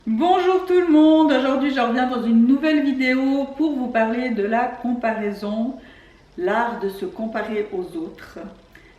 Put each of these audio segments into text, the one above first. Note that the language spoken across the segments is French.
Bonjour tout le monde, aujourd'hui je reviens dans une nouvelle vidéo pour vous parler de la comparaison, l'art de se comparer aux autres.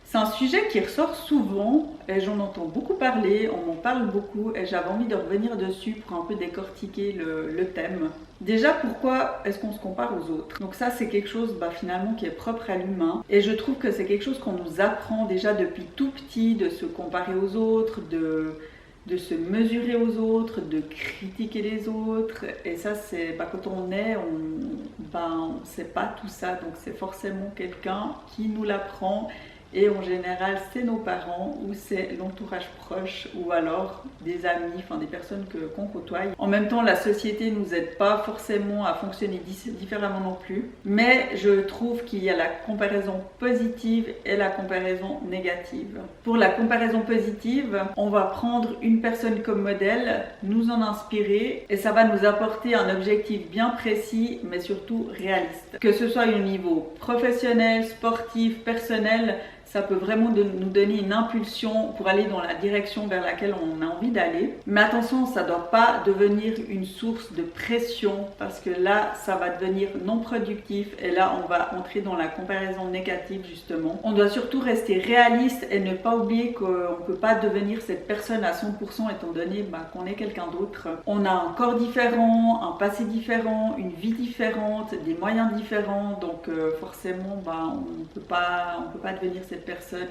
C'est un sujet qui ressort souvent et j'en entends beaucoup parler, on m'en parle beaucoup et j'avais envie de revenir dessus pour un peu décortiquer le thème. Déjà, pourquoi est-ce qu'on se compare aux autres? Donc ça, c'est quelque chose finalement qui est propre à l'humain et je trouve que c'est quelque chose qu'on nous apprend déjà depuis tout petit, de se comparer aux autres, de se mesurer aux autres, de critiquer les autres. Et ça, c'est quand on est, on sait pas tout ça. Donc c'est forcément quelqu'un qui nous l'apprend. Et en général, c'est nos parents ou c'est l'entourage proche ou alors des amis, enfin des personnes qu'on côtoie. En même temps, la société ne nous aide pas forcément à fonctionner différemment non plus. Mais je trouve qu'il y a la comparaison positive et la comparaison négative. Pour la comparaison positive, on va prendre une personne comme modèle, nous en inspirer et ça va nous apporter un objectif bien précis mais surtout réaliste. Que ce soit au niveau professionnel, sportif, personnel, ça peut vraiment nous donner une impulsion pour aller dans la direction vers laquelle on a envie d'aller. Mais attention, ça ne doit pas devenir une source de pression parce que là, ça va devenir non productif et là, on va entrer dans la comparaison négative justement. On doit surtout rester réaliste et ne pas oublier qu'on ne peut pas devenir cette personne à 100% étant donné qu'on est quelqu'un d'autre. On a un corps différent, un passé différent, une vie différente, des moyens différents, donc forcément, on ne peut pas devenir cette personne,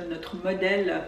notre modèle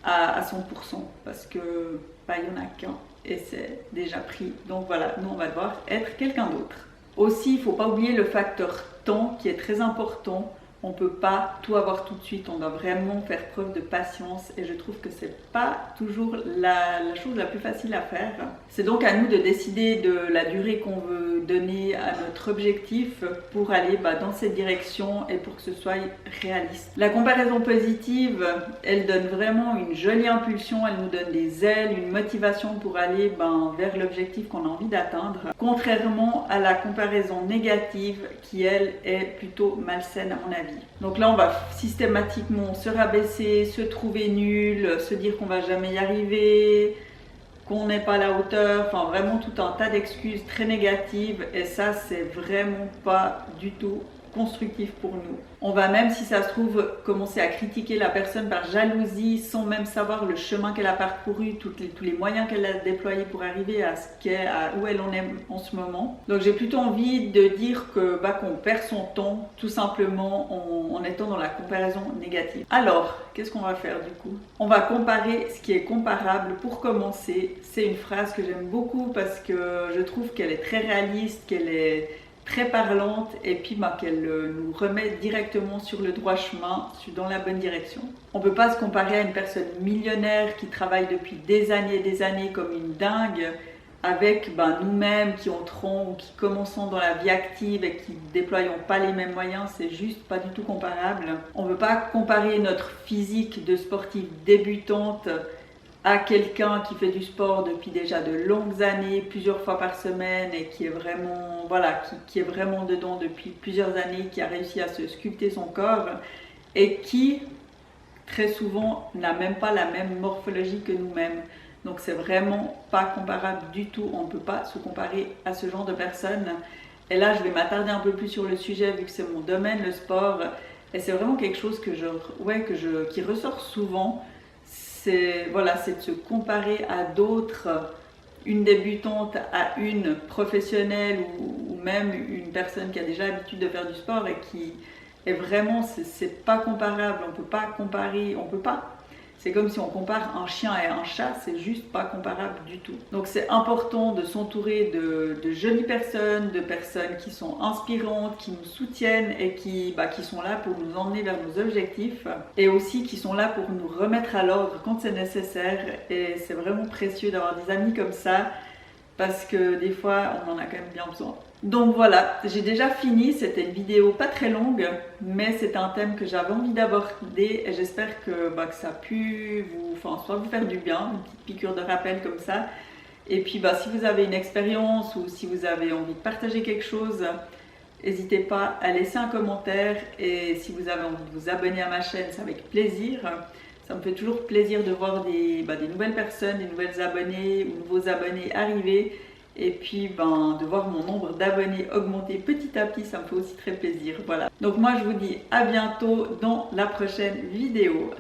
à 100% parce que il n'y en a qu'un et c'est déjà pris. Donc voilà, nous on va devoir être quelqu'un d'autre. Aussi, il ne faut pas oublier le facteur temps qui est très important. On ne peut pas tout avoir tout de suite, on doit vraiment faire preuve de patience et je trouve que c'est pas toujours la chose la plus facile à faire. C'est donc à nous de décider de la durée qu'on veut donner à notre objectif pour aller dans cette direction et pour que ce soit réaliste. La comparaison positive, elle donne vraiment une jolie impulsion, elle nous donne des ailes, une motivation pour aller vers l'objectif qu'on a envie d'atteindre. Contrairement à la comparaison négative qui, elle, est plutôt malsaine à mon avis. Donc là, on va systématiquement se rabaisser, se trouver nul, se dire qu'on va jamais y arriver, qu'on n'est pas à la hauteur, enfin vraiment tout un tas d'excuses très négatives et ça, c'est vraiment pas du tout constructif pour nous. On va même, si ça se trouve, commencer à critiquer la personne par jalousie sans même savoir le chemin qu'elle a parcouru, tous les moyens qu'elle a déployés pour arriver à où elle en est en ce moment. Donc j'ai plutôt envie de dire qu'on perd son temps tout simplement en étant dans la comparaison négative. Alors, qu'est-ce qu'on va faire du coup? On va comparer ce qui est comparable. Pour commencer, c'est une phrase que j'aime beaucoup parce que je trouve qu'elle est très réaliste, qu'elle est très parlante et puis qu'elle nous remet directement sur le droit chemin, dans la bonne direction. On ne peut pas se comparer à une personne millionnaire qui travaille depuis des années comme une dingue avec nous-mêmes qui entrons ou qui commençons dans la vie active et qui ne déployons pas les mêmes moyens, c'est juste pas du tout comparable. On ne peut pas comparer notre physique de sportive débutante à quelqu'un qui fait du sport depuis déjà de longues années, plusieurs fois par semaine et qui est vraiment, qui est vraiment dedans depuis plusieurs années, qui a réussi à se sculpter son corps et qui, très souvent, n'a même pas la même morphologie que nous-mêmes. Donc c'est vraiment pas comparable du tout, on ne peut pas se comparer à ce genre de personnes. Et là, je vais m'attarder un peu plus sur le sujet vu que c'est mon domaine, le sport. Et c'est vraiment quelque chose qui ressort souvent. C'est de se comparer à d'autres, une débutante à une professionnelle ou même une personne qui a déjà l'habitude de faire du sport et qui est vraiment, c'est pas comparable, on peut pas comparer, on peut pas. C'est comme si on compare un chien et un chat, c'est juste pas comparable du tout. Donc c'est important de s'entourer de jolies personnes, de personnes qui sont inspirantes, qui nous soutiennent et qui sont là pour nous emmener vers nos objectifs et aussi qui sont là pour nous remettre à l'ordre quand c'est nécessaire. Et c'est vraiment précieux d'avoir des amis comme ça parce que des fois on en a quand même bien besoin. Donc voilà, j'ai déjà fini, c'était une vidéo pas très longue, mais c'est un thème que j'avais envie d'aborder et j'espère que ça a pu soit vous faire du bien, une petite piqûre de rappel comme ça. Et puis si vous avez une expérience ou si vous avez envie de partager quelque chose, n'hésitez pas à laisser un commentaire et si vous avez envie de vous abonner à ma chaîne, c'est avec plaisir. Ça me fait toujours plaisir de voir des nouvelles personnes, des nouvelles abonnés ou nouveaux abonnés arriver. Et puis de voir mon nombre d'abonnés augmenter petit à petit, ça me fait aussi très plaisir. Voilà. Donc moi je vous dis à bientôt dans la prochaine vidéo.